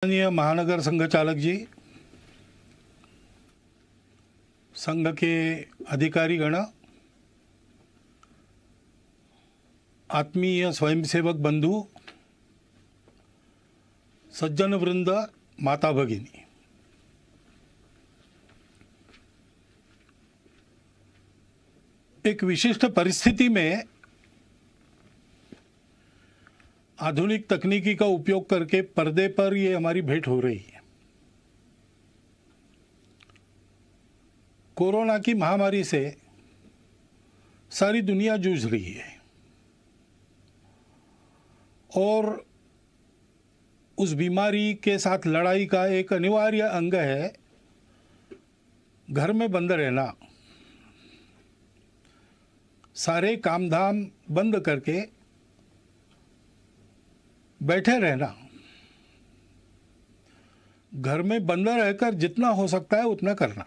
माननीय महानगर संघ चालक जी, संघ के अधिकारीगण, आत्मीय स्वयंसेवक बंधु, सज्जन वृंद, माता भगिनी, एक विशिष्ट परिस्थिति में आधुनिक तकनीकी का उपयोग करके पर्दे पर ये हमारी भेंट हो रही है। कोरोना की महामारी से सारी दुनिया जूझ रही है और उस बीमारी के साथ लड़ाई का एक अनिवार्य अंग है घर में बंद रहना, सारे काम धाम बंद करके बैठे रहना, घर में बंद रहकर जितना हो सकता है उतना करना।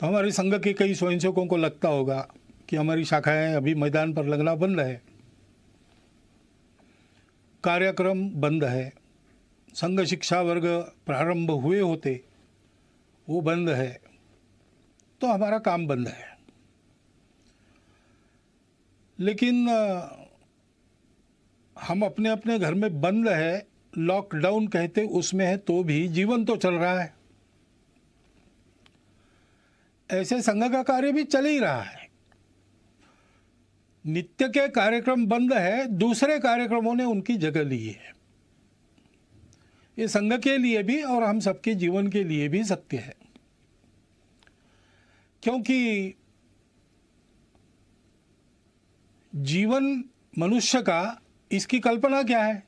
तो हमारे संघ के कई स्वयंसेवकों को लगता होगा कि हमारी शाखाएं अभी मैदान पर लगना बंद है, कार्यक्रम बंद है, संघ शिक्षा वर्ग प्रारंभ हुए होते वो बंद है, तो हमारा काम बंद है। लेकिन हम अपने अपने घर में बंद है, लॉकडाउन कहते उसमें है, तो भी जीवन तो चल रहा है। ऐसे संघ का कार्य भी चल ही रहा है। नित्य के कार्यक्रम बंद है, दूसरे कार्यक्रमों ने उनकी जगह ली है। ये संघ के लिए भी और हम सबके जीवन के लिए भी सत्य है, क्योंकि जीवन मनुष्य का, इसकी कल्पना क्या है?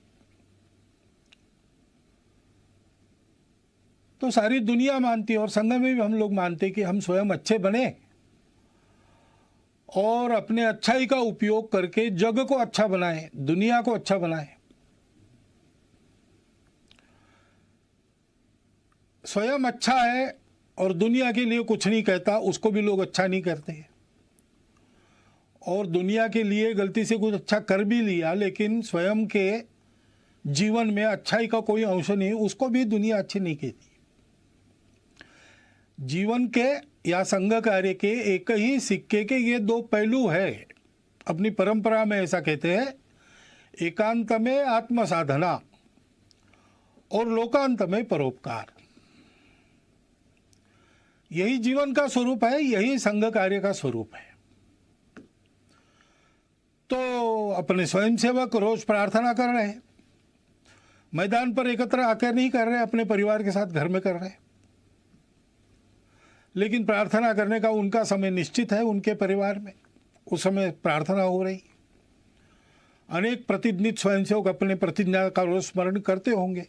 तो सारी दुनिया मानती है और संघ में भी हम लोग मानते कि हम स्वयं अच्छे बने और अपने अच्छाई का उपयोग करके जग को अच्छा बनाएं, दुनिया को अच्छा बनाएं। स्वयं अच्छा है और दुनिया के लिए कुछ नहीं कहता, उसको भी लोग अच्छा नहीं करते। और दुनिया के लिए गलती से कुछ अच्छा कर भी लिया लेकिन स्वयं के जीवन में अच्छाई का कोई अंश नहीं, उसको भी दुनिया अच्छी नहीं कहती। जीवन के या संघ कार्य के एक ही सिक्के के ये दो पहलू है। अपनी परंपरा में ऐसा कहते हैं, एकांत में आत्म साधना और लोकांत में परोपकार। यही जीवन का स्वरूप है, यही संघ कार्य का स्वरूप है। तो अपने स्वयंसेवक रोज प्रार्थना कर रहे हैं, मैदान पर एकत्र आकर नहीं कर रहे, अपने परिवार के साथ घर में कर रहे हैं। लेकिन प्रार्थना करने का उनका समय निश्चित है, उनके परिवार में उस समय प्रार्थना हो रही। अनेक प्रतिनिधित स्वयंसेवक अपने प्रतिज्ञा का रोज स्मरण करते होंगे।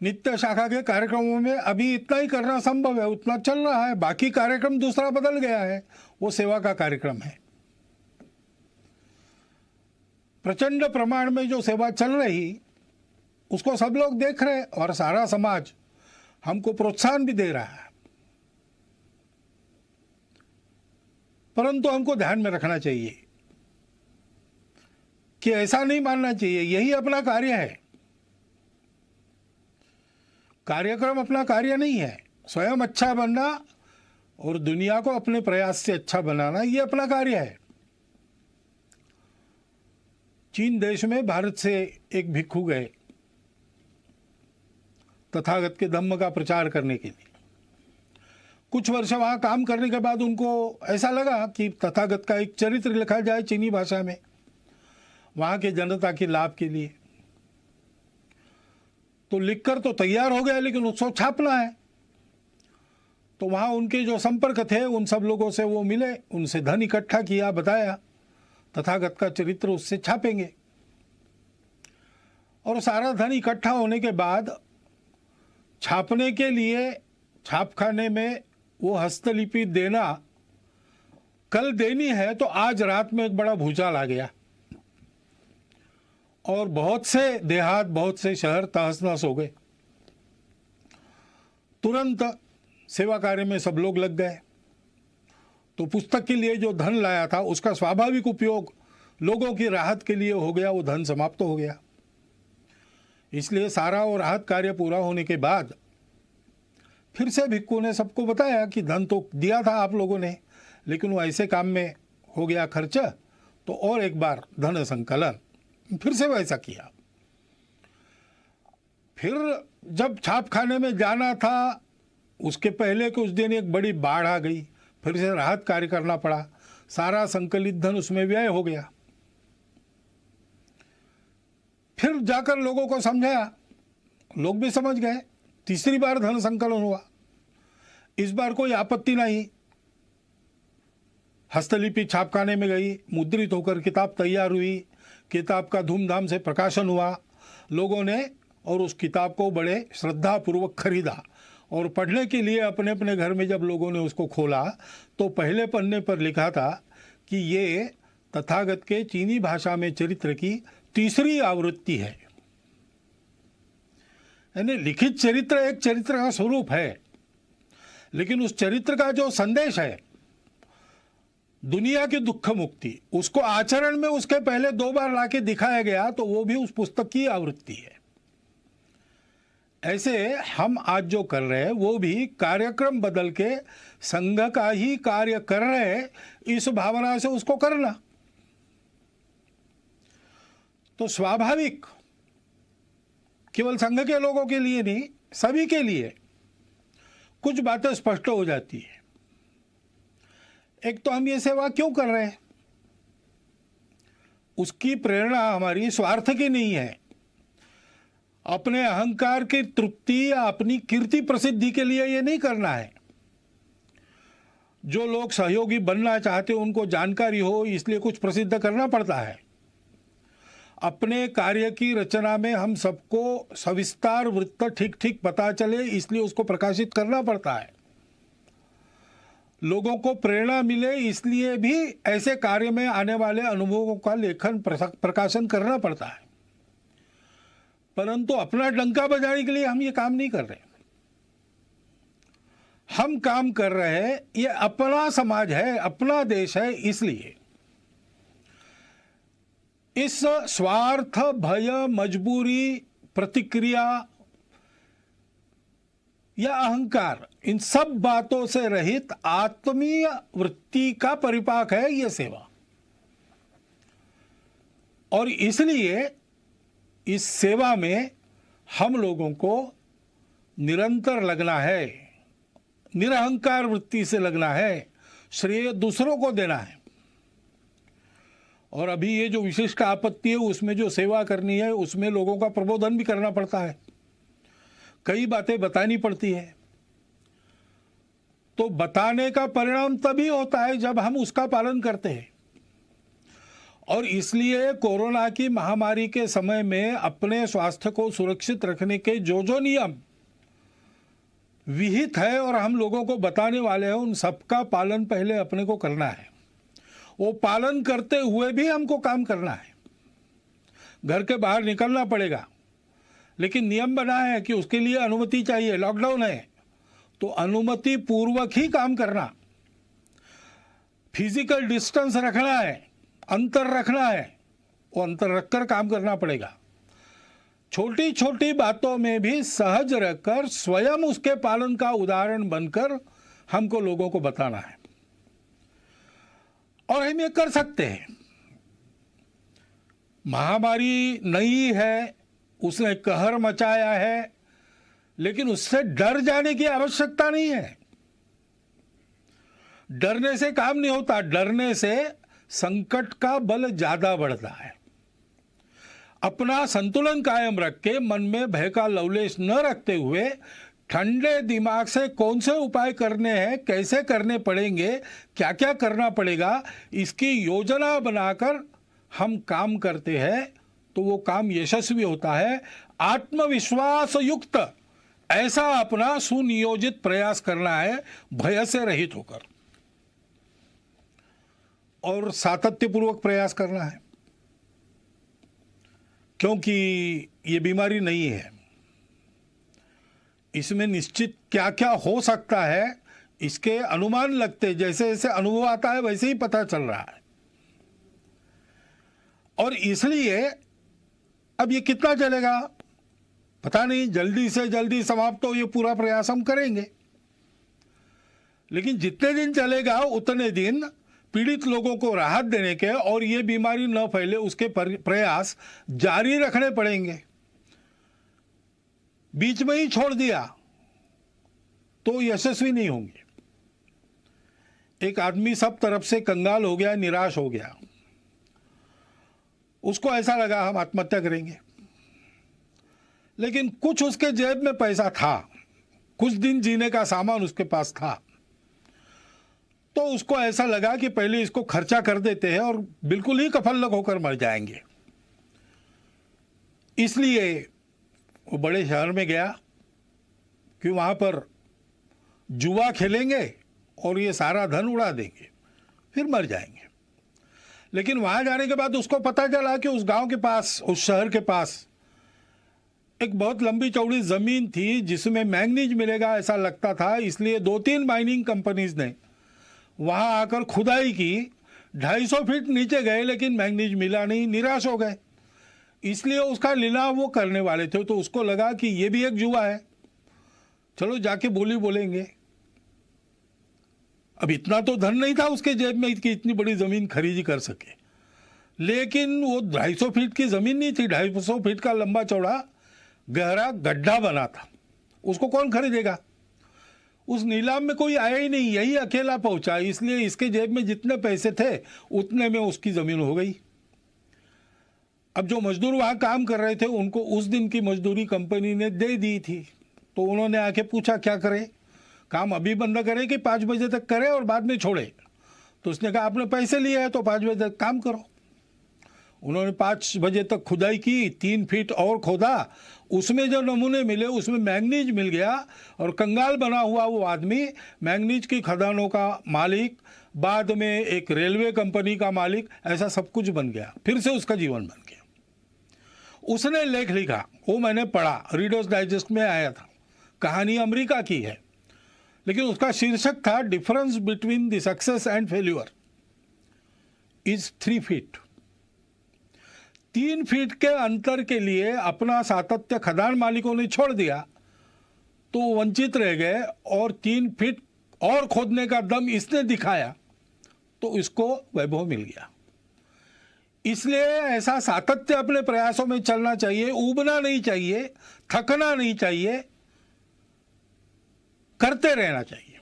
नित्य शाखा के कार्यक्रमों में अभी इतना ही करना संभव है, उतना चल रहा है। बाकी कार्यक्रम दूसरा बदल गया है, वो सेवा का कार्यक्रम है। प्रचंड प्रमाण में जो सेवा चल रही उसको सब लोग देख रहे हैं और सारा समाज हमको प्रोत्साहन भी दे रहा है। परंतु हमको ध्यान में रखना चाहिए कि ऐसा नहीं मानना चाहिए यही अपना कार्य है। कार्यक्रम अपना कार्य नहीं है। स्वयं अच्छा बनना और दुनिया को अपने प्रयास से अच्छा बनाना, ये अपना कार्य है। चीन देश में भारत से एक भिक्षु गए तथागत के धम्म का प्रचार करने के लिए। कुछ वर्ष वहाँ काम करने के बाद उनको ऐसा लगा कि तथागत का एक चरित्र लिखा जाए चीनी भाषा में, वहाँ के जनता के लाभ के लिए। तो लिखकर तो तैयार हो गया, लेकिन उसको छापना है। तो वहाँ उनके जो संपर्क थे उन सब लोगों से वो मिले, उनसे धन इकट्ठा किया, बताया तथागत का चरित्र उससे छापेंगे। और सारा धन इकट्ठा होने के बाद छापने के लिए छापखाने में वो हस्तलिपि देना कल देनी है, तो आज रात में एक बड़ा भूचाल आ गया और बहुत से देहात, बहुत से शहर तहस नहस हो गए। तुरंत सेवा कार्य में सब लोग लग गए। तो पुस्तक के लिए जो धन लाया था उसका स्वाभाविक उपयोग लोगों की राहत के लिए हो गया, वो धन समाप्त हो गया। इसलिए सारा वो राहत कार्य पूरा होने के बाद फिर से भिक्खू ने सबको बताया कि धन तो दिया था आप लोगों ने, लेकिन वो ऐसे काम में हो गया खर्च, तो और एक बार धन संकलन। फिर से वैसा किया। फिर जब छापखाने में जाना था, उसके पहले कुछ दिन एक बड़ी बाढ़ आ गई, फिर से राहत कार्य करना पड़ा, सारा संकलित धन उसमें व्यय हो गया। फिर जाकर लोगों को समझाया, लोग भी समझ गए। तीसरी बार धन संकलन हुआ, इस बार कोई आपत्ति नहीं। हस्तलिपि छापखाने में गई, मुद्रित होकर किताब तैयार हुई, किताब का धूमधाम से प्रकाशन हुआ। लोगों ने और उस किताब को बड़े श्रद्धापूर्वक खरीदा और पढ़ने के लिए अपने अपने घर में जब लोगों ने उसको खोला तो पहले पन्ने पर लिखा था कि ये तथागत के चीनी भाषा में चरित्र की तीसरी आवृत्ति है। यानी लिखित चरित्र एक चरित्र का स्वरूप है, लेकिन उस चरित्र का जो संदेश है दुनिया की दुख मुक्ति, उसको आचरण में उसके पहले 2 बार लाके दिखाया गया, तो वो भी उस पुस्तक की आवृत्ति है। ऐसे हम आज जो कर रहे हैं वो भी कार्यक्रम बदल के संघ का ही कार्य कर रहे हैं, इस भावना से उसको करना। तो स्वाभाविक केवल संघ के लोगों के लिए नहीं, सभी के लिए कुछ बातें स्पष्ट हो जाती है। एक तो हम ये सेवा क्यों कर रहे हैं, उसकी प्रेरणा हमारी स्वार्थ की नहीं है, अपने अहंकार की तृप्ति या अपनी कीर्ति प्रसिद्धि के लिए ये नहीं करना है। जो लोग सहयोगी बनना चाहते उनको जानकारी हो इसलिए कुछ प्रसिद्ध करना पड़ता है। अपने कार्य की रचना में हम सबको सविस्तार वृत्त ठीक ठीक पता चले इसलिए उसको प्रकाशित करना पड़ता है। लोगों को प्रेरणा मिले इसलिए भी ऐसे कार्य में आने वाले अनुभवों का लेखन प्रकाशन करना पड़ता है। परंतु अपना डंका बजाने के लिए हम ये काम नहीं कर रहे। हम काम कर रहे हैं, ये अपना समाज है, अपना देश है, इसलिए इस स्वार्थ, भय, मजबूरी, प्रतिक्रिया या अहंकार, इन सब बातों से रहित आत्मीय वृत्ति का परिपाक है यह सेवा। और इसलिए इस सेवा में हम लोगों को निरंतर लगना है, निरहंकार वृत्ति से लगना है, श्रेय दूसरों को देना है। और अभी ये जो विशिष्ट आपत्ति है उसमें जो सेवा करनी है उसमें लोगों का प्रबोधन भी करना पड़ता है, कई बातें बतानी पड़ती है। तो बताने का परिणाम तभी होता है जब हम उसका पालन करते हैं। और इसलिए कोरोना की महामारी के समय में अपने स्वास्थ्य को सुरक्षित रखने के जो जो नियम विहित है और हम लोगों को बताने वाले हैं उन सबका पालन पहले अपने को करना है। वो पालन करते हुए भी हमको काम करना है। घर के बाहर निकलना पड़ेगा, लेकिन नियम बना है कि उसके लिए अनुमति चाहिए। लॉकडाउन है तो अनुमति पूर्वक ही काम करना, फिजिकल डिस्टेंस रखना है, अंतर रखना है, वो अंतर रखकर काम करना पड़ेगा। छोटी छोटी बातों में भी सहज रहकर स्वयं उसके पालन का उदाहरण बनकर हमको लोगों को बताना है। और हम ये कर सकते हैं। महामारी नई है, उसने कहर मचाया है, लेकिन उससे डर जाने की आवश्यकता नहीं है। डरने से काम नहीं होता, डरने से संकट का बल ज्यादा बढ़ता है। अपना संतुलन कायम रख के मन में भय का लवलेश न रखते हुए ठंडे दिमाग से कौन से उपाय करने हैं, कैसे करने पड़ेंगे, क्या क्या करना पड़ेगा, इसकी योजना बनाकर हम काम करते हैं तो वो काम यशस्वी होता है। आत्मविश्वास युक्त ऐसा अपना सुनियोजित प्रयास करना है, भय से रहित होकर, और सातत्यपूर्वक प्रयास करना है। क्योंकि ये बीमारी नहीं है, इसमें निश्चित क्या क्या हो सकता है इसके अनुमान लगते, जैसे जैसे अनुभव आता है वैसे ही पता चल रहा है। और इसलिए अब ये कितना चलेगा पता नहीं, जल्दी से जल्दी समाप्त हो ये पूरा प्रयास हम करेंगे, लेकिन जितने दिन चलेगा उतने दिन पीड़ित लोगों को राहत देने के और ये बीमारी न फैले उसके प्रयास जारी रखने पड़ेंगे। बीच में ही छोड़ दिया तो यशस्वी नहीं होंगे। एक आदमी सब तरफ से कंगाल हो गया, निराश हो गया, उसको ऐसा लगा हम आत्महत्या करेंगे, लेकिन कुछ उसके जेब में पैसा था, कुछ दिन जीने का सामान उसके पास था, तो उसको ऐसा लगा कि पहले इसको खर्चा कर देते हैं और बिल्कुल ही कफल्लक होकर मर जाएंगे। इसलिए वो बड़े शहर में गया कि वहां पर जुआ खेलेंगे और ये सारा धन उड़ा देंगे, फिर मर जाएंगे। लेकिन वहां जाने के बाद उसको पता चला कि उस गांव के पास, उस शहर के पास एक बहुत लंबी चौड़ी जमीन थी जिसमें मैंगनीज मिलेगा ऐसा लगता था। इसलिए 2-3 माइनिंग कंपनीज ने वहां आकर खुदाई की, 250 फीट नीचे गए लेकिन मैंगनीज मिला नहीं, निराश हो गए। इसलिए उसका लीलाव वो करने वाले थे, तो उसको लगा कि ये भी एक जुआ है, चलो जाके बोली बोलेंगे। अब इतना तो धन नहीं था उसके जेब में कि इतनी बड़ी जमीन खरीदी कर सके, लेकिन वो 250 फीट की जमीन नहीं थी, 250 फीट का लंबा चौड़ा गहरा गड्ढा बना था, उसको कौन खरीदेगा। उस नीलाम में कोई आया ही नहीं, यही अकेला पहुंचा, इसलिए इसके जेब में जितने पैसे थे उतने में उसकी जमीन हो गई। अब जो मजदूर वहां काम कर रहे थे उनको उस दिन की मजदूरी कंपनी ने दे दी थी, तो उन्होंने आके पूछा क्या करें, काम अभी बंद करें कि 5 बजे तक करें और बाद में छोड़े। तो उसने कहा आपने पैसे लिए हैं तो 5 बजे तक काम करो। उन्होंने 5 बजे तक खुदाई की, 3 फीट और खोदा, उसमें जो नमूने मिले उसमें मैंगनीज मिल गया और कंगाल बना हुआ वो आदमी मैंगनीज की खदानों का मालिक, बाद में एक रेलवे कंपनी का मालिक, ऐसा सब कुछ बन गया, फिर से उसका जीवन बन गया। उसने लेख लिखा, वो मैंने पढ़ा, रीडर्स डाइजेस्ट में आया था, कहानी अमेरिका की है, लेकिन उसका शीर्षक था difference between the success and failure is 3 feet. 3 feet के अंतर के लिए अपना सातत्य खदान मालिकों ने छोड़ दिया तो वंचित रह गए, और 3 फीट और खोदने का दम इसने दिखाया तो इसको वैभव मिल गया। इसलिए ऐसा सातत्य अपने प्रयासों में चलना चाहिए, ऊबना नहीं चाहिए, थकना नहीं चाहिए, करते रहना चाहिए,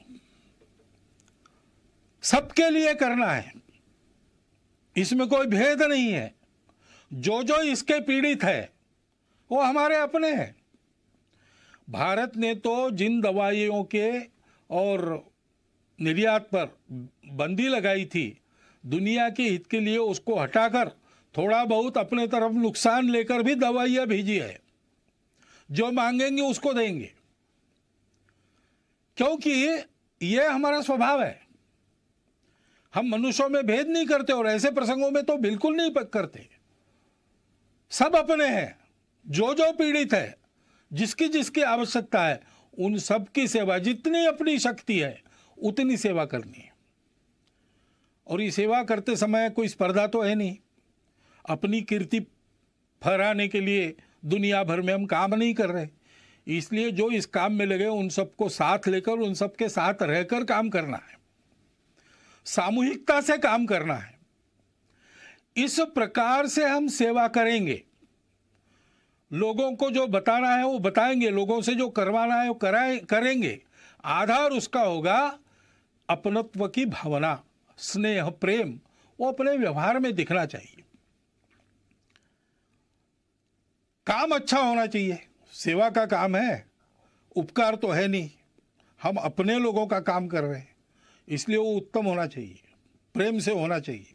सबके लिए करना है, इसमें कोई भेद नहीं है। जो जो इसके पीड़ित है वो हमारे अपने हैं। भारत ने तो जिन दवाइयों के और निर्यात पर बंदी लगाई थी, दुनिया के हित के लिए उसको हटाकर थोड़ा बहुत अपने तरफ नुकसान लेकर भी दवाइयां भेजी है। जो मांगेंगे उसको देंगे, क्योंकि ये हमारा स्वभाव है। हम मनुष्यों में भेद नहीं करते और ऐसे प्रसंगों में तो बिल्कुल नहीं करते। सब अपने हैं, जो जो पीड़ित है, जिसकी जिसकी आवश्यकता है, उन सब की सेवा, जितनी अपनी शक्ति है उतनी सेवा करनी है। और ये सेवा करते समय कोई स्पर्धा तो है नहीं, अपनी कीर्ति फहराने के लिए दुनिया भर में हम काम नहीं कर रहे। इसलिए जो इस काम में लगे उन सबको साथ लेकर, उन सबके साथ रहकर काम करना है, सामूहिकता से काम करना है। इस प्रकार से हम सेवा करेंगे, लोगों को जो बताना है वो बताएंगे, लोगों से जो करवाना है वो करेंगे। आधार उसका होगा अपनत्व की भावना, स्नेह, प्रेम, वो अपने व्यवहार में दिखना चाहिए। काम अच्छा होना चाहिए, सेवा का काम है, उपकार तो है नहीं, हम अपने लोगों का काम कर रहे हैं, इसलिए वो उत्तम होना चाहिए, प्रेम से होना चाहिए।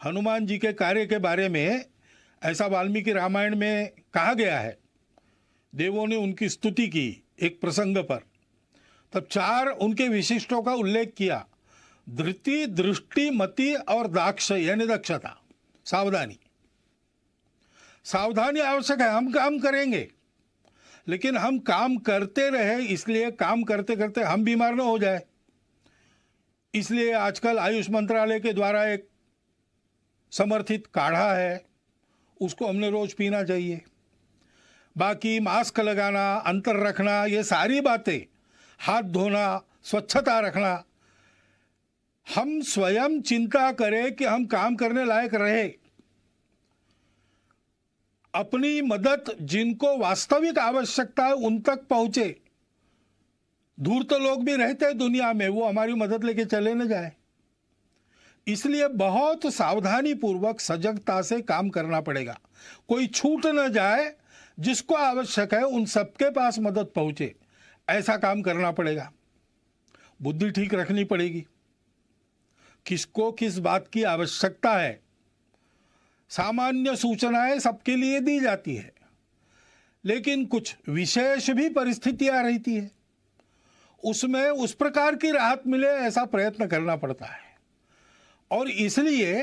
हनुमान जी के कार्य के बारे में ऐसा वाल्मीकि रामायण में कहा गया है, देवों ने उनकी स्तुति की एक प्रसंग पर, तब 4 उनके विशिष्टों का उल्लेख किया, धृति, दृष्टि, मति और दाक्ष यानी दक्षता, सावधानी। सावधानी आवश्यक है, हम काम करेंगे, लेकिन हम काम करते रहे, इसलिए काम करते करते हम बीमार न हो जाए। इसलिए आजकल आयुष मंत्रालय के द्वारा एक समर्थित काढ़ा है, उसको हमने रोज पीना चाहिए। बाकी मास्क लगाना, अंतर रखना, ये सारी बातें, हाथ धोना, स्वच्छता रखना, हम स्वयं चिंता करें कि हम काम करने लायक रहे। अपनी मदद जिनको वास्तविक आवश्यकता है उन तक पहुंचे। दूर तो लोग भी रहते हैं दुनिया में, वो हमारी मदद लेके चले न जाए। इसलिए बहुत सावधानी पूर्वक सजगता से काम करना पड़ेगा। कोई छूट न जाए, जिसको आवश्यक है उन सबके पास मदद पहुंचे, ऐसा काम करना पड़ेगा। बुद्धि ठीक रखनी पड़ेगी, किसको किस बात की आवश्यकता है। सामान्य सूचनाएं सबके लिए दी जाती है, लेकिन कुछ विशेष भी परिस्थितियां रहती है, उसमें उस प्रकार की राहत मिले ऐसा प्रयत्न करना पड़ता है। और इसलिए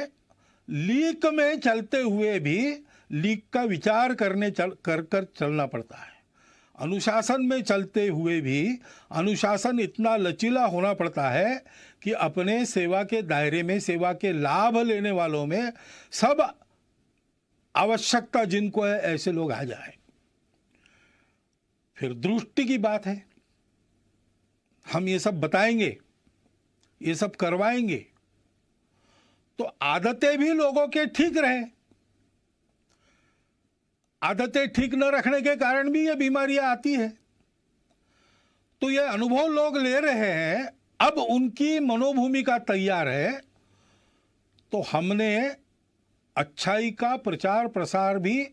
लीक में चलते हुए भी लीक का विचार कर चलना पड़ता है। अनुशासन में चलते हुए भी अनुशासन इतना लचीला होना पड़ता है कि अपने सेवा के दायरे में, सेवा के लाभ लेने वालों में सब आवश्यकता जिनको है ऐसे लोग आ जाए। फिर दृष्टि की बात है, हम ये सब बताएंगे, ये सब करवाएंगे तो आदतें भी लोगों के ठीक रहे। आदतें ठीक न रखने के कारण भी ये बीमारियां आती है। तो ये अनुभव लोग ले रहे हैं, अब उनकी मनोभूमिका तैयार है, तो हमने अच्छाई का प्रचार प्रसार भी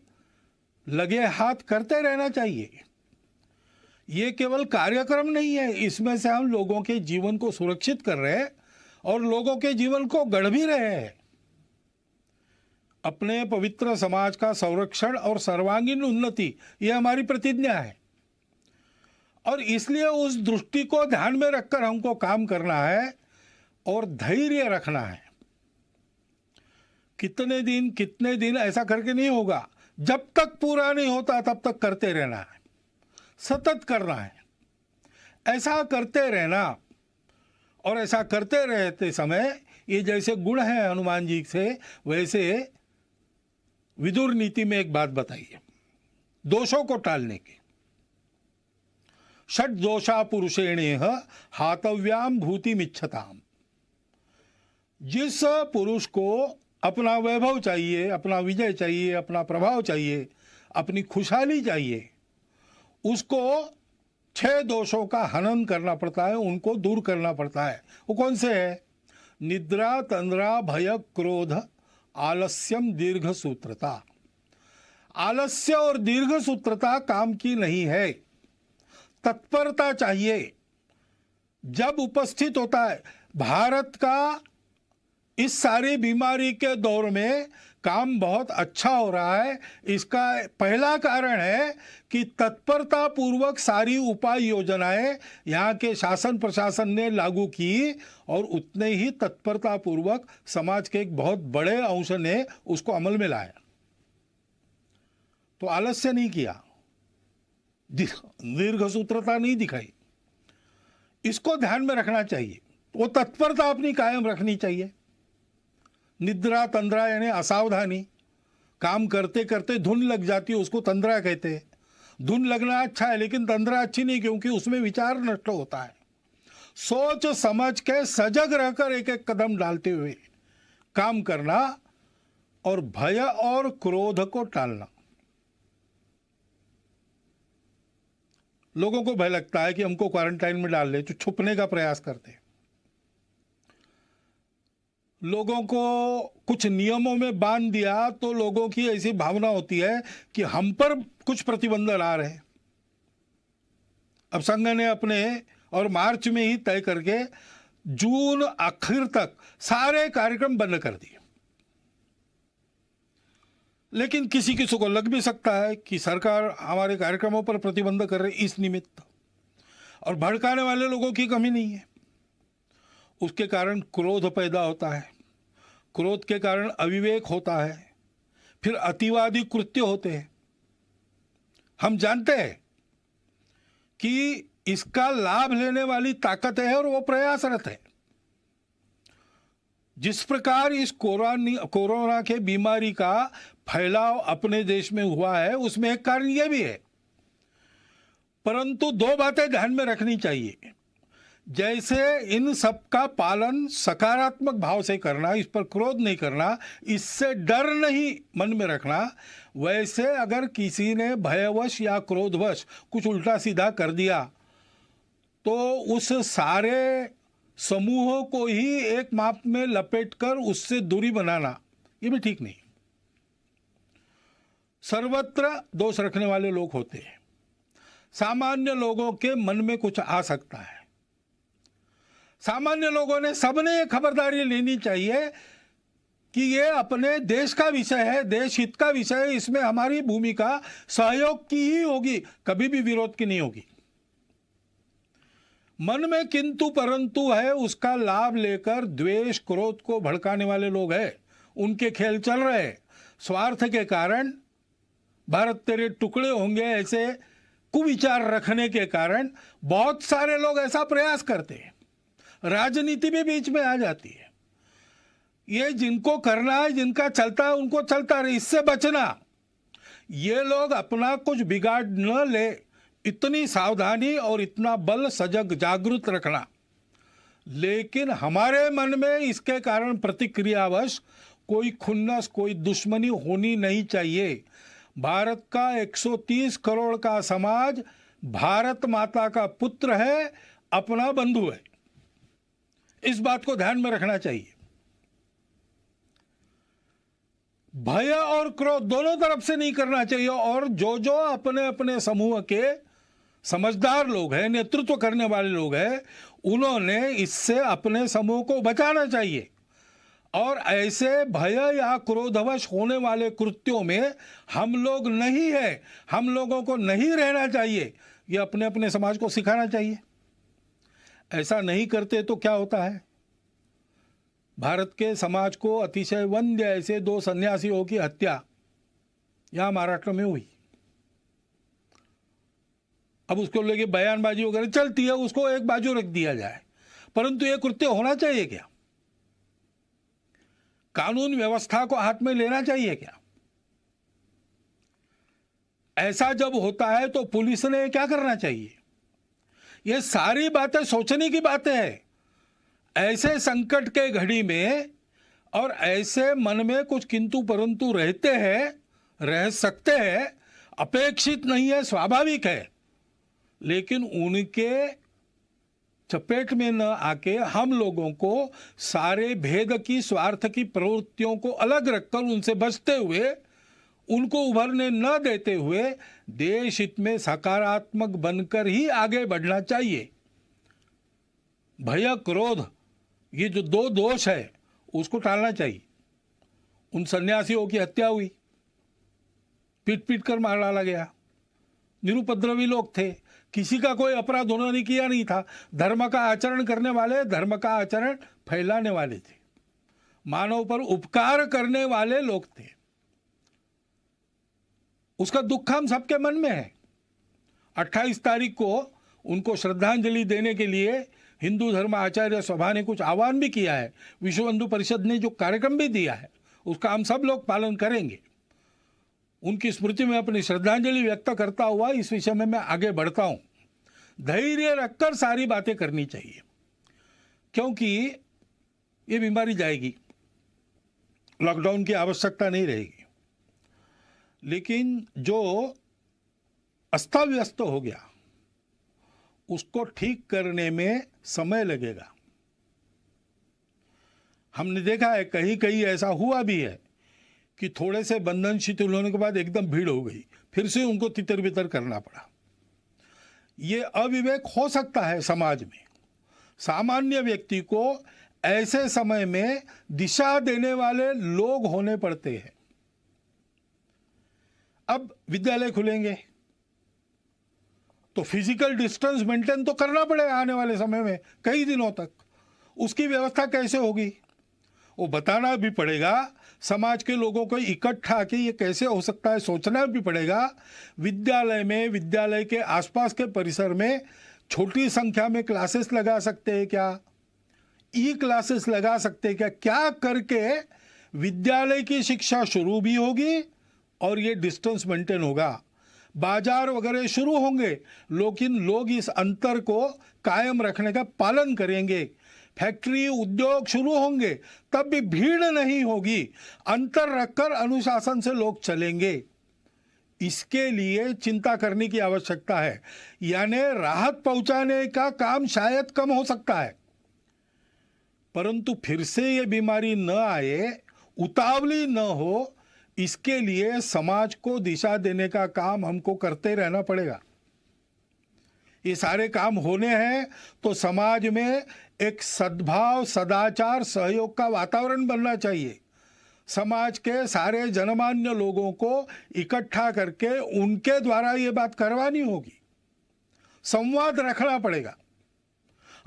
लगे हाथ करते रहना चाहिए। ये केवल कार्यक्रम नहीं है, इसमें से हम लोगों के जीवन को सुरक्षित कर रहे हैं और लोगों के जीवन को गढ़ भी रहे हैं। अपने पवित्र समाज का संरक्षण और सर्वांगीण उन्नति, ये हमारी प्रतिज्ञा है। और इसलिए उस दृष्टि को ध्यान में रखकर हमको काम करना है और धैर्य रखना है। कितने दिन ऐसा करके नहीं होगा। जब तक पूरा नहीं होता तब तक करते रहना है, सतत करना है। ऐसा करते रहना और ऐसा करते रहते समय ये जैसे गुण है हनुमान जी से, वैसे विदुर नीति में एक बात बताइए दोषों को टालने की। षट दोषा पुरुषेणेह हातव्याम भूतिमिच्छताम। जिस पुरुष को अपना वैभव चाहिए, अपना विजय चाहिए, अपना प्रभाव चाहिए, अपनी खुशहाली चाहिए, उसको 6 दोषों का हनन करना पड़ता है, उनको दूर करना पड़ता है। वो कौन से है? निद्रा, तंद्रा, भय, क्रोध, आलस्यम, दीर्घ सूत्रता। आलस्य और दीर्घ सूत्रता काम की नहीं है। तत्परता चाहिए। जब उपस्थित होता है, भारत का इस सारी बीमारी के दौर में काम बहुत अच्छा हो रहा है। इसका पहला कारण है कि तत्परता पूर्वक सारी उपाय योजनाएं यहाँ के शासन प्रशासन ने लागू की और उतने ही तत्परता पूर्वक समाज के एक बहुत बड़े अंश ने उसको अमल में लाया। तो आलस्य नहीं किया, दीर्घ सूत्रता नहीं दिखाई। इसको ध्यान में रखना चाहिए। वो तत्परता अपनी कायम रखनी चाहिए। निद्रा, तंद्रा यानी असावधानी, काम करते करते धुन लग जाती है, उसको तंद्रा कहते हैं। धुन लगना अच्छा है, लेकिन तंद्रा अच्छी नहीं, क्योंकि उसमें विचार नष्ट होता है। सोच समझ के सजग रहकर एक एक कदम डालते हुए काम करना और भय और क्रोध को टालना। लोगों को भय लगता है कि हमको क्वारंटाइन में डाल ले, तो छुपने का प्रयास करते हैं। लोगों को कुछ नियमों में बांध दिया तो लोगों की ऐसी भावना होती है कि हम पर कुछ प्रतिबंध ला रहे हैं। अब संघ ने अपने और मार्च में ही तय करके जून आखिर तक सारे कार्यक्रम बंद कर दिए। लेकिन किसी किसी को लग भी सकता है कि सरकार हमारे कार्यक्रमों पर प्रतिबंध कर रही इस निमित्त, और भड़काने वाले लोगों की कमी नहीं है। उसके कारण क्रोध पैदा होता है, क्रोध के कारण अविवेक होता है, फिर अतिवादी कृत्य होते हैं। हम जानते हैं कि इसका लाभ लेने वाली ताकत है और वो प्रयासरत है। जिस प्रकार इस कोरोना के बीमारी का फैलाव अपने देश में हुआ है, उसमें एक कारण यह भी है। परंतु दो बातें ध्यान में रखनी चाहिए। जैसे इन सब का पालन सकारात्मक भाव से करना, इस पर क्रोध नहीं करना, इससे डर नहीं मन में रखना, वैसे अगर किसी ने भयवश या क्रोधवश कुछ उल्टा सीधा कर दिया तो उस सारे समूह को ही एक माप में लपेटकर उससे दूरी बनाना, ये भी ठीक नहीं। सर्वत्र दोष रखने वाले लोग होते हैं। सामान्य लोगों के मन में कुछ आ सकता है। सामान्य लोगों ने सबने ये खबरदारी लेनी चाहिए कि ये अपने देश का विषय है, देश हित का विषय है, इसमें हमारी भूमिका सहयोग की ही होगी, कभी भी विरोध की नहीं होगी। मन में किंतु परंतु है, उसका लाभ लेकर द्वेष क्रोध को भड़काने वाले लोग हैं, उनके खेल चल रहे हैं। स्वार्थ के कारण भारत तेरे टुकड़े होंगे ऐसे कुविचार रखने के कारण बहुत सारे लोग ऐसा प्रयास करते हैं। राजनीति भी बीच में आ जाती है। ये जिनको करना है, जिनका चलता है, उनको चलता रहे, इससे बचना। ये लोग अपना कुछ बिगाड़ न ले, इतनी सावधानी और इतना बल सजग जागृत रखना। लेकिन हमारे मन में इसके कारण प्रतिक्रियावश कोई खुन्नस, कोई दुश्मनी होनी नहीं चाहिए। भारत का 130 करोड़ का समाज भारत माता का पुत्र है, अपना बंधु है। इस बात को ध्यान में रखना चाहिए। भय और क्रोध दोनों तरफ से नहीं करना चाहिए। और जो जो अपने अपने समूह के समझदार लोग हैं, नेतृत्व करने वाले लोग हैं, उन्होंने इससे अपने समूह को बचाना चाहिए। और ऐसे भय या क्रोधवश होने वाले कृत्यों में हम लोग नहीं है, हम लोगों को नहीं रहना चाहिए, ये अपने अपने समाज को सिखाना चाहिए। ऐसा नहीं करते तो क्या होता है? भारत के समाज को अतिशय वंद्य ऐसे 2 सन्यासियों की हत्या यहां महाराष्ट्र में हुई। अब उसको लेके बयानबाजी वगैरह चलती है, उसको एक बाजू रख दिया जाए, परंतु यह कृत्य होना चाहिए क्या? कानून व्यवस्था को हाथ में लेना चाहिए क्या? ऐसा जब होता है तो पुलिस ने क्या करना चाहिए? ये सारी बातें सोचने की बातें हैं। ऐसे संकट के घड़ी में और ऐसे मन में कुछ किंतु परंतु रहते हैं, रह सकते हैं, अपेक्षित नहीं है, स्वाभाविक है। लेकिन उनके चपेट में न आके हम लोगों को सारे भेद की, स्वार्थ की प्रवृत्तियों को अलग रखकर उनसे बचते हुए, उनको उभरने न देते हुए देश हित में सकारात्मक बनकर ही आगे बढ़ना चाहिए। भय क्रोध, ये जो 2 दोष है, उसको टालना चाहिए। उन सन्यासियों की हत्या हुई, पीट पीट कर मार डाला गया। निरुपद्रवी लोग थे, किसी का कोई अपराध उन्होंने किया नहीं था। धर्म का आचरण करने वाले, धर्म का आचरण फैलाने वाले थे, मानव पर उपकार करने वाले लोग थे। उसका दुख हम सबके मन में है। 28 तारीख को उनको श्रद्धांजलि देने के लिए हिंदू धर्म आचार्य सभा ने कुछ आह्वान भी किया है। विश्व हिंदू परिषद ने जो कार्यक्रम भी दिया है, उसका हम सब लोग पालन करेंगे। उनकी स्मृति में अपनी श्रद्धांजलि व्यक्त करता हुआ इस विषय में मैं आगे बढ़ता हूं। धैर्य रखकर सारी बातें करनी चाहिए, क्योंकि ये बीमारी जाएगी, लॉकडाउन की आवश्यकता नहीं रहेगी। लेकिन जो अस्ता व्यस्त हो गया, उसको ठीक करने में समय लगेगा। हमने देखा है कहीं कहीं ऐसा हुआ भी है कि थोड़े से बंधन शिथिल होने के बाद एकदम भीड़ हो गई, फिर से उनको तितर बितर करना पड़ा। ये अविवेक हो सकता है समाज में। सामान्य व्यक्ति को ऐसे समय में दिशा देने वाले लोग होने पड़ते हैं। अब विद्यालय खुलेंगे तो फिजिकल डिस्टेंस मेंटेन तो करना पड़ेगा आने वाले समय में कई दिनों तक। उसकी व्यवस्था कैसे होगी वो बताना भी पड़ेगा। समाज के लोगों को इकट्ठा के ये कैसे हो सकता है सोचना भी पड़ेगा। विद्यालय में, विद्यालय के आसपास के परिसर में छोटी संख्या में क्लासेस लगा सकते हैं क्या? ई क्लासेस लगा सकते हैं क्या करके विद्यालय की शिक्षा शुरू भी होगी और ये डिस्टेंस मेंटेन होगा। बाजार वगैरह शुरू होंगे लेकिन लोग इस अंतर को कायम रखने का पालन करेंगे। फैक्ट्री उद्योग शुरू होंगे तब भी भीड़ नहीं होगी, अंतर रखकर अनुशासन से लोग चलेंगे। इसके लिए चिंता करने की आवश्यकता है, यानी राहत पहुंचाने का काम शायद कम हो सकता है, परंतु फिर से ये बीमारी न आए, उतावली न हो, इसके लिए समाज को दिशा देने का काम हमको करते रहना पड़ेगा। ये सारे काम होने हैं तो समाज में एक सद्भाव, सदाचार, सहयोग का वातावरण बनना चाहिए। समाज के सारे जनमान्य लोगों को इकट्ठा करके उनके द्वारा ये बात करवानी होगी, संवाद रखना पड़ेगा।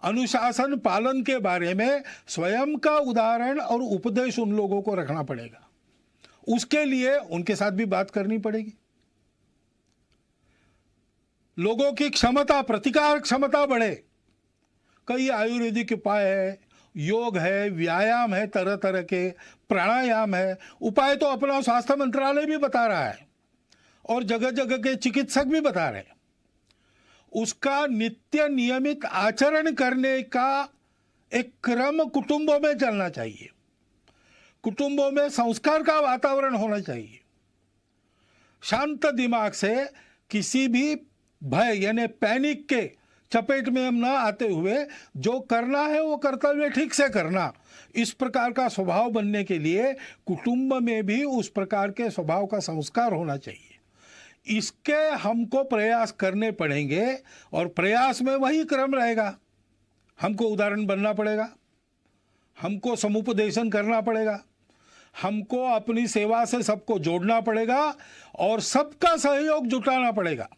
अनुशासन पालन के बारे में स्वयं का उदाहरण और उपदेश उन लोगों को रखना पड़ेगा। उसके लिए उनके साथ भी बात करनी पड़ेगी। लोगों की क्षमता, प्रतिकार क्षमता बढ़े। कई आयुर्वेदिक उपाय है, योग है, व्यायाम है, तरह तरह के प्राणायाम है। उपाय तो अपना स्वास्थ्य मंत्रालय भी बता रहा है और जगह जगह के चिकित्सक भी बता रहे हैं। उसका नित्य नियमित आचरण करने का एक क्रम कुटुंबों में चलना चाहिए। कुटुंबों में संस्कार का वातावरण होना चाहिए। शांत दिमाग से किसी भी भय यानी पैनिक के चपेट में हम न आते हुए जो करना है वो कर्तव्य ठीक से करना, इस प्रकार का स्वभाव बनने के लिए कुटुंब में भी उस प्रकार के स्वभाव का संस्कार होना चाहिए। इसके हमको प्रयास करने पड़ेंगे और प्रयास में वही क्रम रहेगा। हमको उदाहरण बनना पड़ेगा, हमको समुपदेशन करना पड़ेगा, हमको अपनी सेवा से सबको जोड़ना पड़ेगा और सबका सहयोग जुटाना पड़ेगा।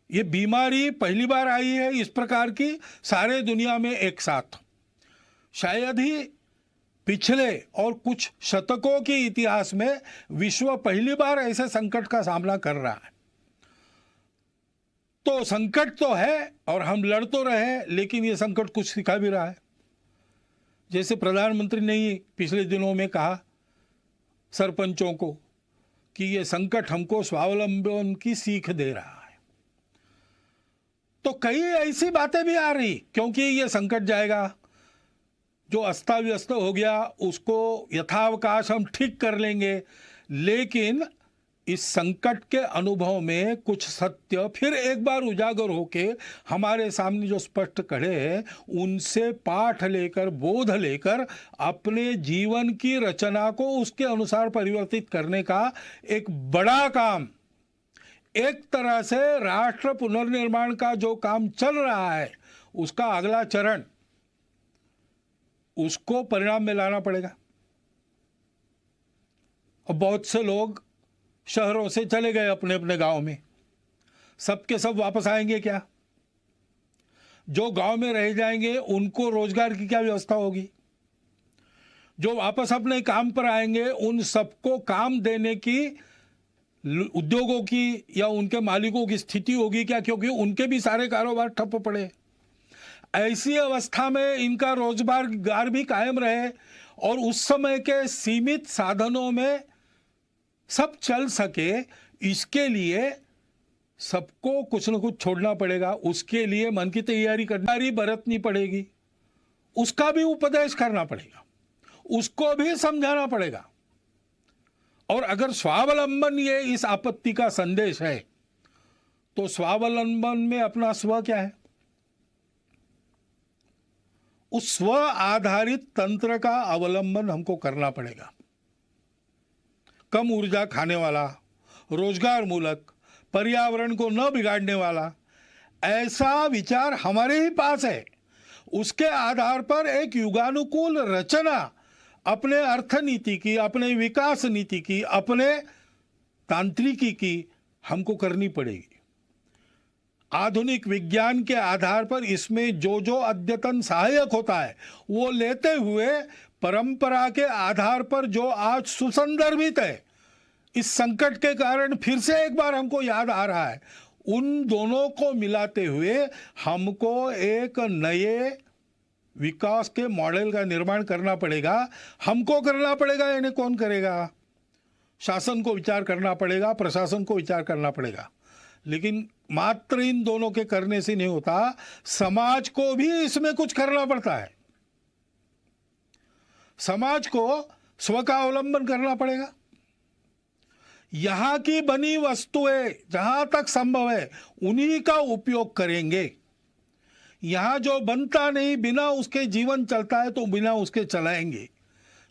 ये बीमारी पहली बार आई है इस प्रकार की सारे दुनिया में एक साथ। शायद ही पिछले और कुछ शतकों के इतिहास में विश्व पहली बार ऐसे संकट का सामना कर रहा है। तो संकट तो है और हम लड़ तो रहे, लेकिन ये संकट कुछ सिखा भी रहा है। जैसे प्रधानमंत्री ने ही पिछले दिनों में कहा सरपंचों को कि ये संकट हमको स्वावलंबन की सीख दे रहा है। तो कई ऐसी बातें भी आ रही, क्योंकि ये संकट जाएगा, जो अस्ता व्यस्त हो गया उसको यथावकाश हम ठीक कर लेंगे, लेकिन इस संकट के अनुभव में कुछ सत्य फिर एक बार उजागर होके हमारे सामने जो स्पष्ट खड़े हैं, उनसे पाठ लेकर, बोध लेकर अपने जीवन की रचना को उसके अनुसार परिवर्तित करने का एक बड़ा काम, एक तरह से राष्ट्र पुनर्निर्माण का जो काम चल रहा है उसका अगला चरण, उसको परिणाम में लाना पड़ेगा। और बहुत से लोग शहरों से चले गए अपने अपने गांव में, सबके सब वापस आएंगे क्या? जो गांव में रह जाएंगे उनको रोजगार की क्या व्यवस्था होगी? जो वापस अपने काम पर आएंगे उन सबको काम देने की उद्योगों की या उनके मालिकों की स्थिति होगी क्या? क्योंकि उनके भी सारे कारोबार ठप पड़े। ऐसी अवस्था में इनका रोजगार भी कायम रहे और उस समय के सीमित साधनों में सब चल सके, इसके लिए सबको कुछ न कुछ छोड़ना पड़ेगा। उसके लिए मन की तैयारी बरतनी पड़ेगी, उसका भी उपदेश करना पड़ेगा, उसको भी समझाना पड़ेगा। और अगर स्वावलंबन ये इस आपत्ति का संदेश है, तो स्वावलंबन में अपना स्व क्या है? उस स्व आधारित तंत्र का अवलंबन हमको करना पड़ेगा। कम ऊर्जा खाने वाला, रोजगार मूलक, पर्यावरण को न बिगाड़ने वाला ऐसा विचार हमारे ही पास है। उसके आधार पर एक युगानुकूल रचना अपने अर्थनीति की, अपने विकास नीति की, अपने तांत्रिकी की हमको करनी पड़ेगी। आधुनिक विज्ञान के आधार पर इसमें जो जो अद्यतन सहायक होता है वो लेते हुए परंपरा के आधार पर जो आज सुसंदर्भित है, इस संकट के कारण फिर से एक बार हमको याद आ रहा है, उन दोनों को मिलाते हुए हमको एक नए विकास के मॉडल का निर्माण करना पड़ेगा। हमको करना पड़ेगा, यानी कौन करेगा? शासन को विचार करना पड़ेगा, प्रशासन को विचार करना पड़ेगा। लेकिन मात्र इन दोनों के करने से नहीं होता, समाज को भी इसमें कुछ करना पड़ता है। समाज को स्व का अवलंबन करना पड़ेगा। यहां की बनी वस्तुएं जहां तक संभव है उन्हीं का उपयोग करेंगे। यहां जो बनता नहीं, बिना उसके जीवन चलता है तो बिना उसके चलाएंगे।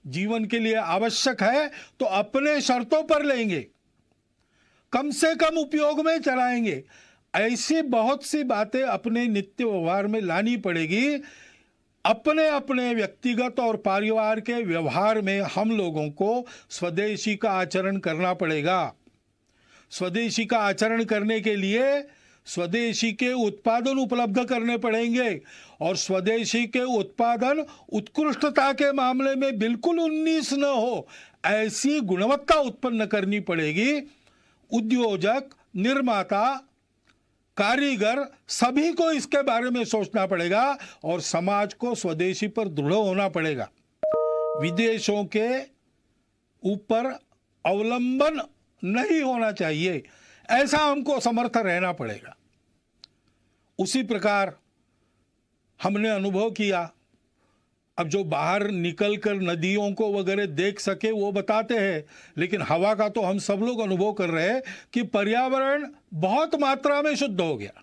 जीवन के लिए आवश्यक है तो अपने शर्तों पर लेंगे, कम से कम उपयोग में चलाएंगे। ऐसी बहुत सी बातें अपने नित्य व्यवहार में लानी पड़ेगी। अपने अपने व्यक्तिगत और परिवार के व्यवहार में हम लोगों को स्वदेशी का आचरण करना पड़ेगा। स्वदेशी का आचरण करने के लिए स्वदेशी के उत्पादन उपलब्ध करने पड़ेंगे, और स्वदेशी के उत्पादन उत्कृष्टता के मामले में बिल्कुल 19 न हो, ऐसी गुणवत्ता उत्पन्न करनी पड़ेगी। उद्योजक, निर्माता, कारीगर सभी को इसके बारे में सोचना पड़ेगा, और समाज को स्वदेशी पर दृढ़ होना पड़ेगा। विदेशों के ऊपर अवलंबन नहीं होना चाहिए, ऐसा हमको समर्थ रहना पड़ेगा। उसी प्रकार हमने अनुभव किया। अब जो बाहर निकलकर नदियों को वगैरह देख सके वो बताते हैं, लेकिन हवा का तो हम सब लोग अनुभव कर रहे हैं कि पर्यावरण बहुत मात्रा में शुद्ध हो गया।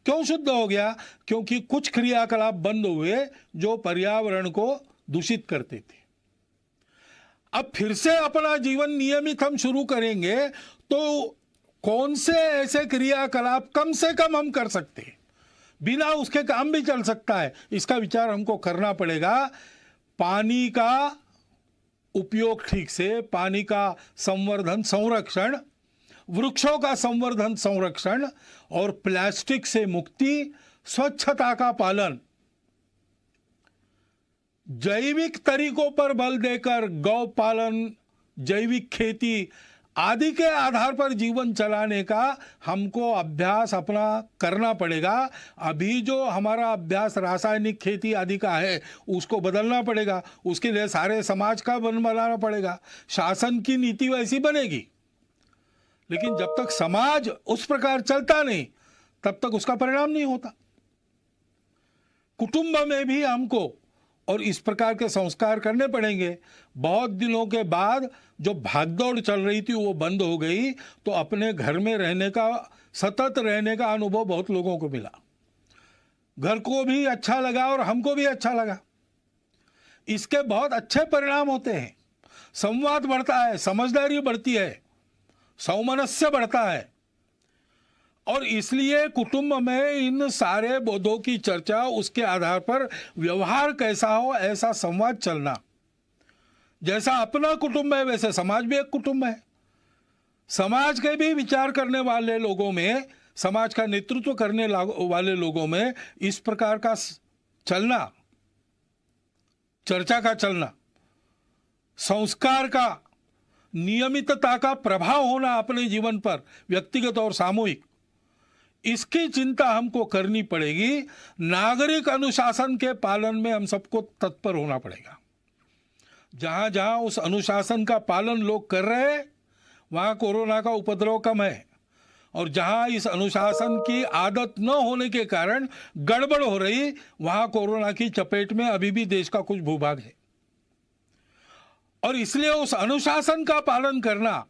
क्यों शुद्ध हो गया? क्योंकि कुछ क्रियाकलाप बंद हुए जो पर्यावरण को दूषित करते थे। अब फिर से अपना जीवन नियमित हम शुरू करेंगे तो कौन से ऐसे क्रियाकलाप कम से कम हम कर सकते हैं, बिना उसके काम भी चल सकता है, इसका विचार हमको करना पड़ेगा। पानी का उपयोग ठीक से, पानी का संवर्धन संरक्षण, वृक्षों का संवर्धन संरक्षण, और प्लास्टिक से मुक्ति, स्वच्छता का पालन, जैविक तरीकों पर बल देकर गौ पालन, जैविक खेती आदि के आधार पर जीवन चलाने का हमको अभ्यास अपना करना पड़ेगा। अभी जो हमारा अभ्यास रासायनिक खेती आदि का है उसको बदलना पड़ेगा। उसके लिए सारे समाज का बनाना पड़ेगा। शासन की नीति वैसी बनेगी, लेकिन जब तक समाज उस प्रकार चलता नहीं तब तक उसका परिणाम नहीं होता। कुटुंब में भी हमको और इस प्रकार के संस्कार करने पड़ेंगे। बहुत दिनों के बाद जो भागदौड़ चल रही थी वो बंद हो गई, तो अपने घर में रहने का, सतत रहने का अनुभव बहुत लोगों को मिला। घर को भी अच्छा लगा और हमको भी अच्छा लगा। इसके बहुत अच्छे परिणाम होते हैं। संवाद बढ़ता है, समझदारी बढ़ती है, सौमनस्य बढ़ता है, और इसलिए कुटुंब में इन सारे बोधों की चर्चा, उसके आधार पर व्यवहार कैसा हो ऐसा संवाद चलना। जैसा अपना कुटुंब है वैसे समाज भी एक कुटुंब है। समाज के भी विचार करने वाले लोगों में, समाज का नेतृत्व करने वाले लोगों में इस प्रकार का चलना, चर्चा का चलना, संस्कार का, नियमितता का प्रभाव होना अपने जीवन पर, व्यक्तिगत और सामूहिक, इसकी चिंता हमको करनी पड़ेगी। नागरिक अनुशासन के पालन में हम सबको तत्पर होना पड़ेगा। जहां जहां उस अनुशासन का पालन लोग कर रहे हैं वहां कोरोना का उपद्रव कम है, और जहां इस अनुशासन की आदत न होने के कारण गड़बड़ हो रही वहां कोरोना की चपेट में अभी भी देश का कुछ भूभाग है। और इसलिए उस अनुशासन का पालन करना,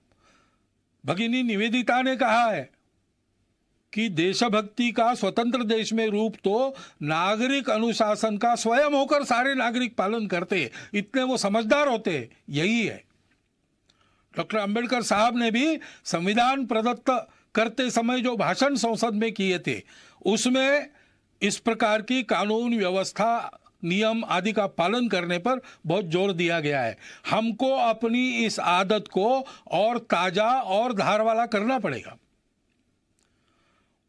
भगिनी निवेदिता ने कहा है कि देशभक्ति का स्वतंत्र देश में रूप तो नागरिक अनुशासन का स्वयं होकर सारे नागरिक पालन करते, इतने वो समझदार होते, यही है। डॉक्टर अंबेडकर साहब ने भी संविधान प्रदत्त करते समय जो भाषण संसद में किए थे उसमें इस प्रकार की कानून व्यवस्था, नियम आदि का पालन करने पर बहुत जोर दिया गया है। हमको अपनी इस आदत को और ताजा और धार वाला करना पड़ेगा।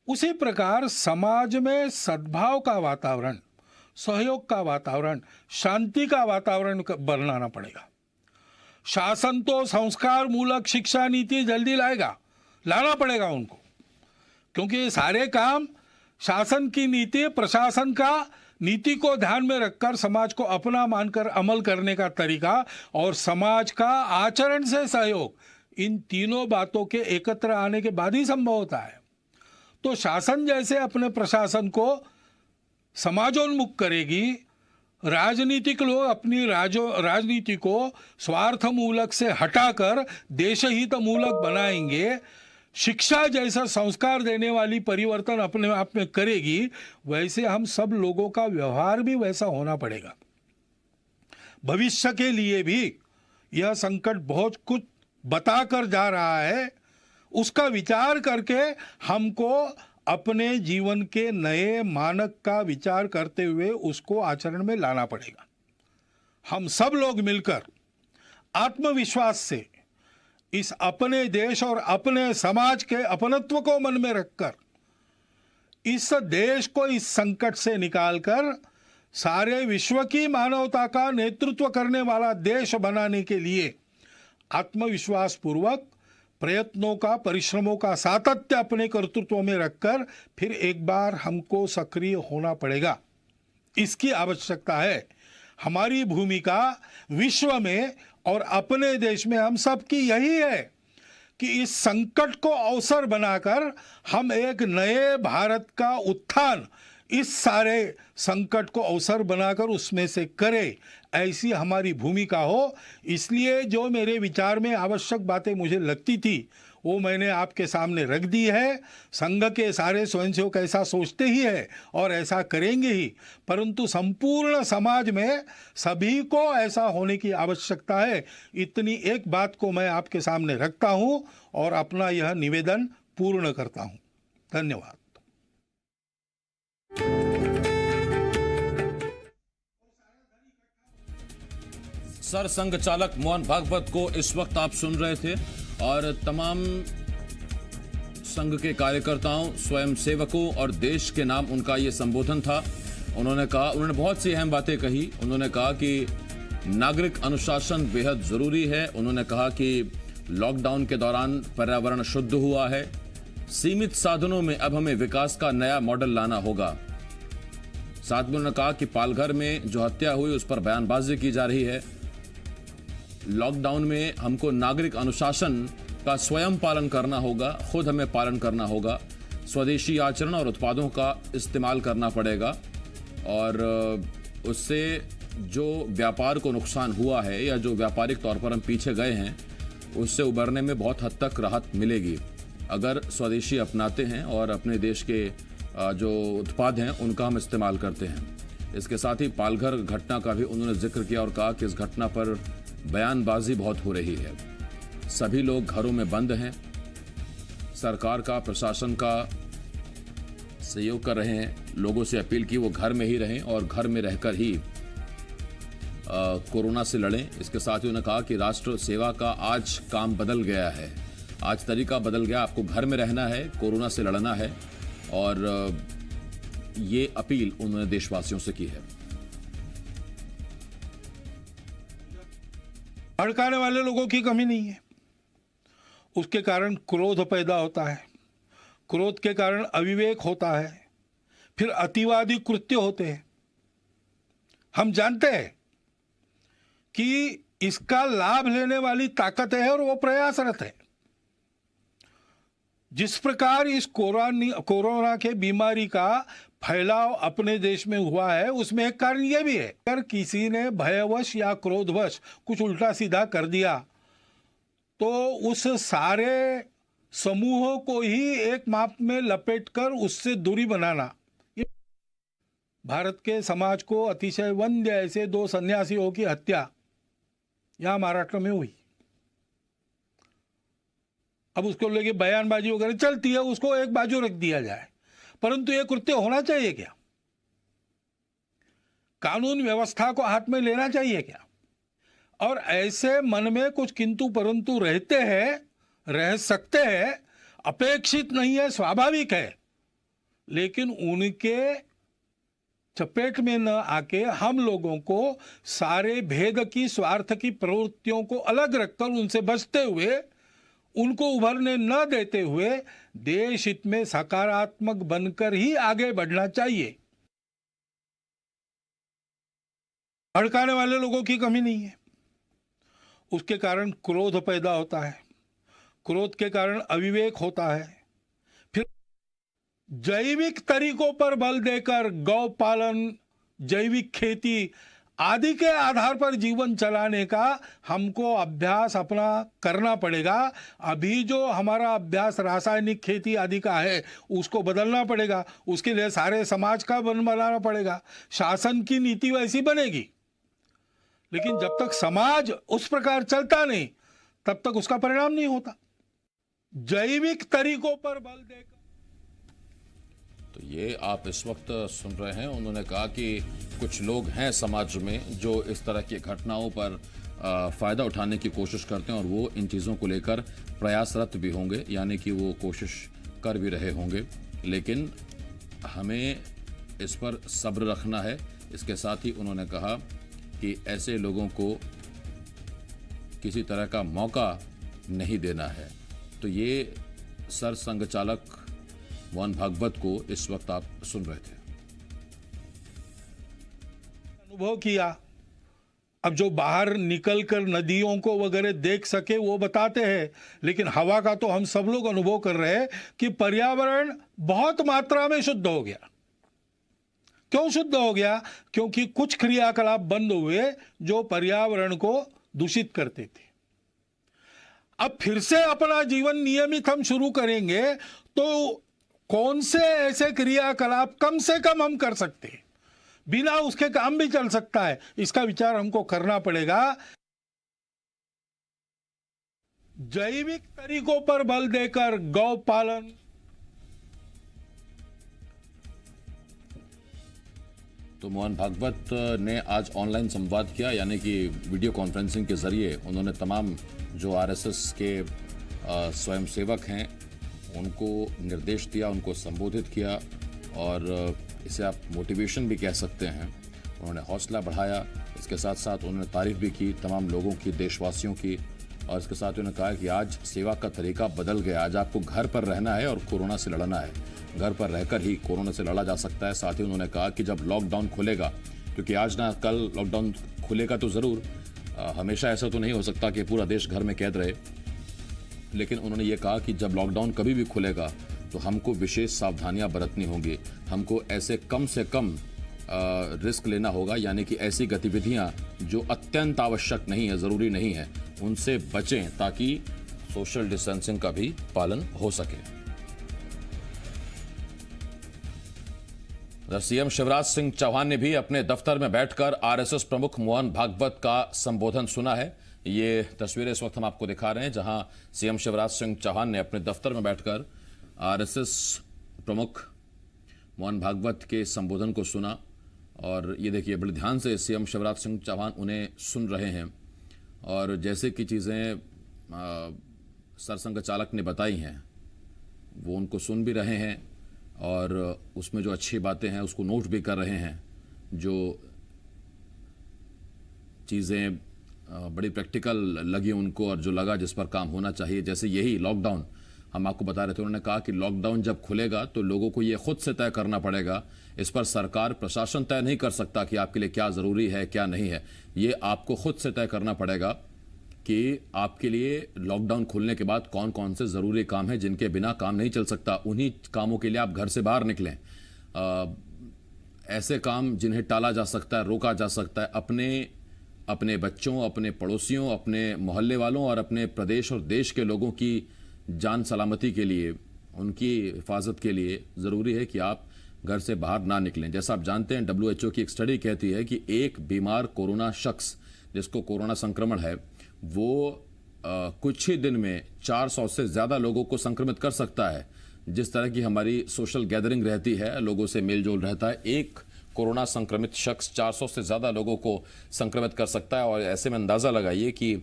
उसी प्रकार समाज में सद्भाव का वातावरण, सहयोग का वातावरण, शांति का वातावरण बनाना पड़ेगा। शासन तो संस्कार मूलक शिक्षा नीति जल्दी लाना पड़ेगा उनको, क्योंकि ये सारे काम शासन की नीति, प्रशासन का नीति को ध्यान में रखकर समाज को अपना मानकर अमल करने का तरीका और समाज का आचरण से सहयोग, इन तीनों बातों के एकत्र आने के बाद ही संभव होता है। तो शासन जैसे अपने प्रशासन को समाजोन्मुख करेगी, राजनीतिक लोग अपनी राजनीति को स्वार्थ मूलक से हटाकर देशहित मूलक बनाएंगे, शिक्षा जैसा संस्कार देने वाली परिवर्तन अपने आप में करेगी, वैसे हम सब लोगों का व्यवहार भी वैसा होना पड़ेगा। भविष्य के लिए भी यह संकट बहुत कुछ बताकर जा रहा है, उसका विचार करके हमको अपने जीवन के नए मानक का विचार करते हुए उसको आचरण में लाना पड़ेगा। हम सब लोग मिलकर आत्मविश्वास से इस अपने देश और अपने समाज के अपनत्व को मन में रखकर इस देश को इस संकट से निकालकर सारे विश्व की मानवता का नेतृत्व करने वाला देश बनाने के लिए आत्मविश्वास पूर्वक प्रयत्नों का, परिश्रमों का सातत्य अपने कर्तृत्व में रखकर फिर एक बार हमको सक्रिय होना पड़ेगा। इसकी आवश्यकता है। हमारी भूमिका विश्व में और अपने देश में हम सब की यही है कि इस संकट को अवसर बनाकर हम एक नए भारत का उत्थान, इस सारे संकट को अवसर बनाकर उसमें से करें, ऐसी हमारी भूमिका हो। इसलिए जो मेरे विचार में आवश्यक बातें मुझे लगती थी वो मैंने आपके सामने रख दी है। संघ के सारे स्वयंसेवक ऐसा सोचते ही है और ऐसा करेंगे ही, परंतु संपूर्ण समाज में सभी को ऐसा होने की आवश्यकता है। इतनी एक बात को मैं आपके सामने रखता हूं और अपना यह निवेदन पूर्ण करता हूं। धन्यवाद। सर संघ चालक मोहन भागवत को इस वक्त आप सुन रहे थे और तमाम संघ के कार्यकर्ताओं, स्वयं सेवकों और देश के नाम उनका ये संबोधन था। उन्होंने बहुत सी अहम बातें कही। उन्होंने कहा कि नागरिक अनुशासन बेहद जरूरी है। उन्होंने कहा कि लॉकडाउन के दौरान पर्यावरण शुद्ध हुआ है। सीमित साधनों में अब हमें विकास का नया मॉडल लाना होगा। साथ में उन्होंने कहा कि पालघर में जो हत्या हुई उस पर बयानबाजी की जा रही है। लॉकडाउन में हमको नागरिक अनुशासन का स्वयं पालन करना होगा, खुद हमें पालन करना होगा। स्वदेशी आचरण और उत्पादों का इस्तेमाल करना पड़ेगा और उससे जो व्यापार को नुकसान हुआ है या जो व्यापारिक तौर पर हम पीछे गए हैं उससे उबरने में बहुत हद तक राहत मिलेगी अगर स्वदेशी अपनाते हैं और अपने देश के जो उत्पाद हैं उनका हम इस्तेमाल करते हैं। इसके साथ ही पालघर घटना का भी उन्होंने जिक्र किया और कहा कि इस घटना पर बयानबाजी बहुत हो रही है। सभी लोग घरों में बंद हैं, सरकार का, प्रशासन का सहयोग कर रहे हैं। लोगों से अपील की वो घर में ही रहें और घर में रहकर ही कोरोना से लड़ें। इसके साथ ही उन्होंने कहा कि राष्ट्र सेवा का आज काम बदल गया है, आज तरीका बदल गया। आपको घर में रहना है, कोरोना से लड़ना है और ये अपील उन्होंने देशवासियों से की है। भड़काने वाले लोगों की कमी नहीं है। उसके कारण क्रोध पैदा होता है, क्रोध के कारण अविवेक होता है, फिर अतिवादी कृत्य होते हैं। हम जानते हैं कि इसका लाभ लेने वाली ताकत है और वो प्रयासरत है। जिस प्रकार इस कोरोना के बीमारी का फैलाव अपने देश में हुआ है उसमें एक कारण यह भी है, अगर किसी ने भयवश या क्रोधवश कुछ उल्टा सीधा कर दिया तो उस सारे समूह को ही एक माप में लपेटकर उससे दूरी बनाना। भारत के समाज को अतिशय वंद्य ऐसे 2 सन्यासियों की हत्या यहां महाराष्ट्र में हुई। अब उसको लेके बयानबाजी वगैरह चलती है, उसको एक बाजू रख दिया जाए, परंतु यह कृत्य होना चाहिए क्या? कानून व्यवस्था को हाथ में लेना चाहिए क्या? और ऐसे मन में कुछ किंतु परंतु रहते हैं, रह सकते हैं, अपेक्षित नहीं है, स्वाभाविक है, लेकिन उनके चपेट में न आके हम लोगों को सारे भेद की, स्वार्थ की प्रवृत्तियों को अलग रखकर उनसे बचते हुए उनको उभरने न देते हुए देश हित में सकारात्मक बनकर ही आगे बढ़ना चाहिए। भड़काने वाले लोगों की कमी नहीं है। उसके कारण क्रोध पैदा होता है, क्रोध के कारण अविवेक होता है। फिर जैविक तरीकों पर बल देकर गौ पालन, जैविक खेती आदि के आधार पर जीवन चलाने का हमको अभ्यास अपना करना पड़ेगा। अभी जो हमारा अभ्यास रासायनिक खेती आदि का है उसको बदलना पड़ेगा। उसके लिए सारे समाज का बनाना पड़ेगा। शासन की नीति वैसी बनेगी, लेकिन जब तक समाज उस प्रकार चलता नहीं तब तक उसका परिणाम नहीं होता। जैविक तरीकों पर बल देकर, तो ये आप इस वक्त सुन रहे हैं। उन्होंने कहा कि कुछ लोग हैं समाज में जो इस तरह की घटनाओं पर फायदा उठाने की कोशिश करते हैं और वो इन चीज़ों को लेकर प्रयासरत भी होंगे, यानी कि वो कोशिश कर भी रहे होंगे। लेकिन हमें इस पर सब्र रखना है। इसके साथ ही उन्होंने कहा कि ऐसे लोगों को किसी तरह का मौका नहीं देना है। तो ये सरसंघ चालक मोहन भागवत को इस वक्त आप सुन रहे थे। अनुभव किया। अब जो बाहर निकलकर नदियों को वगैरह देख सके वो बताते हैं, लेकिन हवा का तो हम सब लोग अनुभव कर रहे हैं कि पर्यावरण बहुत मात्रा में शुद्ध हो गया। क्यों शुद्ध हो गया? क्योंकि कुछ क्रियाकलाप बंद हुए जो पर्यावरण को दूषित करते थे। अब फिर से अपना जीवन नियमित हम शुरू करेंगे तो कौन से ऐसे क्रियाकलाप कम से कम हम कर सकते हैं, बिना उसके काम भी चल सकता है, इसका विचार हमको करना पड़ेगा। जैविक तरीकों पर बल देकर गौ पालन, तो मोहन भागवत ने आज ऑनलाइन संवाद किया, यानी कि वीडियो कॉन्फ्रेंसिंग के जरिए उन्होंने तमाम जो आरएसएस के स्वयंसेवक हैं उनको निर्देश दिया, उनको संबोधित किया और इसे आप मोटिवेशन भी कह सकते हैं। उन्होंने हौसला बढ़ाया। इसके साथ साथ उन्होंने तारीफ भी की तमाम लोगों की, देशवासियों की। और इसके साथ उन्होंने कहा कि आज सेवा का तरीका बदल गया। आज आपको घर पर रहना है और कोरोना से लड़ना है। घर पर रहकर ही कोरोना से लड़ा जा सकता है। साथ ही उन्होंने कहा कि जब लॉकडाउन खुलेगा, क्योंकि आज ना कल लॉकडाउन खुलेगा तो ज़रूर, हमेशा ऐसा तो नहीं हो सकता कि पूरा देश घर में कैद रहे, लेकिन उन्होंने ये कहा कि जब लॉकडाउन कभी भी खुलेगा तो हमको विशेष सावधानियां बरतनी होंगी। हमको ऐसे कम से कम रिस्क लेना होगा, यानी कि ऐसी गतिविधियां जो अत्यंत आवश्यक नहीं है, ज़रूरी नहीं है, उनसे बचें ताकि सोशल डिस्टेंसिंग का भी पालन हो सके। सीएम शिवराज सिंह चौहान ने भी अपने दफ्तर में बैठकर आरएसएस प्रमुख मोहन भागवत का संबोधन सुना है। ये तस्वीरें इस वक्त हम आपको दिखा रहे हैं, जहां सीएम शिवराज सिंह चौहान ने अपने दफ्तर में बैठकर आरएसएस प्रमुख मोहन भागवत के संबोधन को सुना। और ये देखिए, बड़े ध्यान से सीएम शिवराज सिंह चौहान उन्हें सुन रहे हैं और जैसे कि चीज़ें सरसंघ चालक ने बताई हैं वो उनको सुन भी रहे हैं और उसमें जो अच्छी बातें हैं उसको नोट भी कर रहे हैं। जो चीज़ें बड़ी प्रैक्टिकल लगी उनको और जो लगा जिस पर काम होना चाहिए, जैसे यही लॉकडाउन हम आपको बता रहे थे। उन्होंने कहा कि लॉकडाउन जब खुलेगा तो लोगों को ये खुद से तय करना पड़ेगा। इस पर सरकार, प्रशासन तय नहीं कर सकता कि आपके लिए क्या ज़रूरी है क्या नहीं है। ये आपको खुद से तय करना पड़ेगा कि आपके लिए लॉकडाउन खुलने के बाद कौन कौन से ज़रूरी काम हैं जिनके बिना काम नहीं चल सकता। उन्हीं कामों के लिए आप घर से बाहर निकलें। ऐसे काम जिन्हें टाला जा सकता है, रोका जा सकता है, अपने बच्चों, अपने पड़ोसियों, अपने मोहल्ले वालों और अपने प्रदेश और देश के लोगों की जान सलामती के लिए, उनकी हिफाजत के लिए ज़रूरी है कि आप घर से बाहर ना निकलें। जैसा आप जानते हैं, WHO की एक स्टडी कहती है कि एक बीमार कोरोना शख्स जिसको कोरोना संक्रमण है वो कुछ ही दिन में 400 से ज़्यादा लोगों को संक्रमित कर सकता है। जिस तरह की हमारी सोशल गैदरिंग रहती है, लोगों से मेल जोल रहता है, एक कोरोना संक्रमित शख्स 400 से ज़्यादा लोगों को संक्रमित कर सकता है। और ऐसे में अंदाज़ा लगाइए कि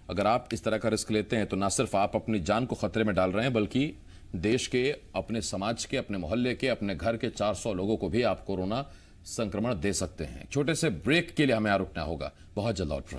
अगर आप इस तरह का रिस्क लेते हैं तो ना सिर्फ आप अपनी जान को खतरे में डाल रहे हैं, बल्कि देश के, अपने समाज के, अपने मोहल्ले के, अपने घर के 400 लोगों को भी आप कोरोना संक्रमण दे सकते हैं। छोटे से ब्रेक के लिए हमें यहाँ रुकना होगा। बहुत जल्द लौट रहे हैं।